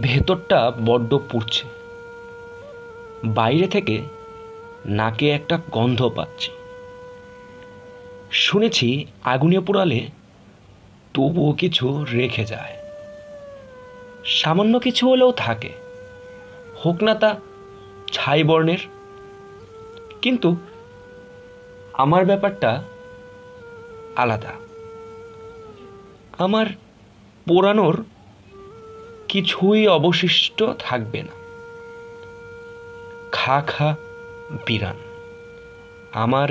ভেতরটা বড্ড পুড়ছে। বাইরে থেকে নাকে একটা গন্ধ পাচ্ছি। শুনেছি আগুনে পোড়ালে তবুও কিছু রেখে যায়, সামান্য কিছু হলেও থাকে, হোক না তা ছাই বর্ণের। কিন্তু আমার ব্যাপারটা আলাদা। আমার পোড়ানোর কিছুই অবশিষ্ট থাকবে না। খা খা বিরান, আমার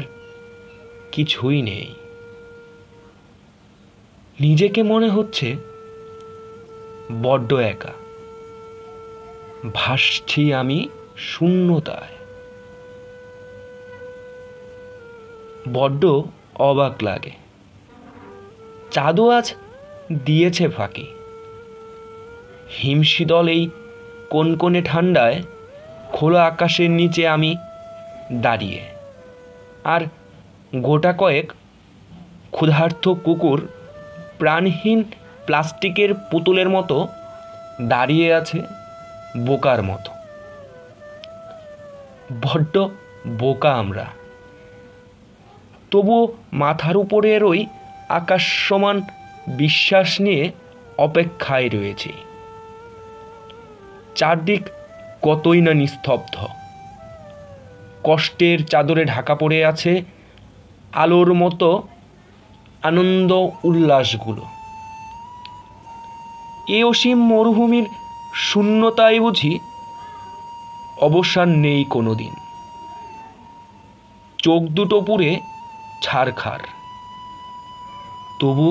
কিছুই নেই। নিজেকে মনে হচ্ছে বড্ড একা, ভাসছি আমি শূন্যতায়। বড্ড অবাক লাগে। চাঁদও আজ দিয়েছে ফাঁকি। হিমশীতল এই কনকনে ঠান্ডায় খোলা আকাশের নিচে আমি দাঁড়িয়ে, আর গোটা কয়েক ক্ষুধার্ত কুকুর প্রাণহীন প্লাস্টিকের পুতুলের মতো দাঁড়িয়ে আছে বোকার মতো। বড্ড বোকা আমরা, তবুও মাথার উপরের ওই আকাশ সমান বিশ্বাস নিয়ে অপেক্ষায় রয়েছি। চারদিক কতই না নিস্তব্ধ, কষ্টের চাদরে ঢাকা পড়ে আছে আলোর মতো আনন্দ উল্লাসগুলো। এ অসীম মরুভূমির শূন্যতায় বুঝি অবসান নেই কোনোদিন। চোখ দুটো পুড়ে ছারখার, তবু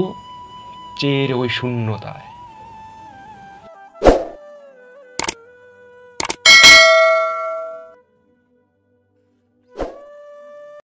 চেয়ে ওই শূন্যতায়।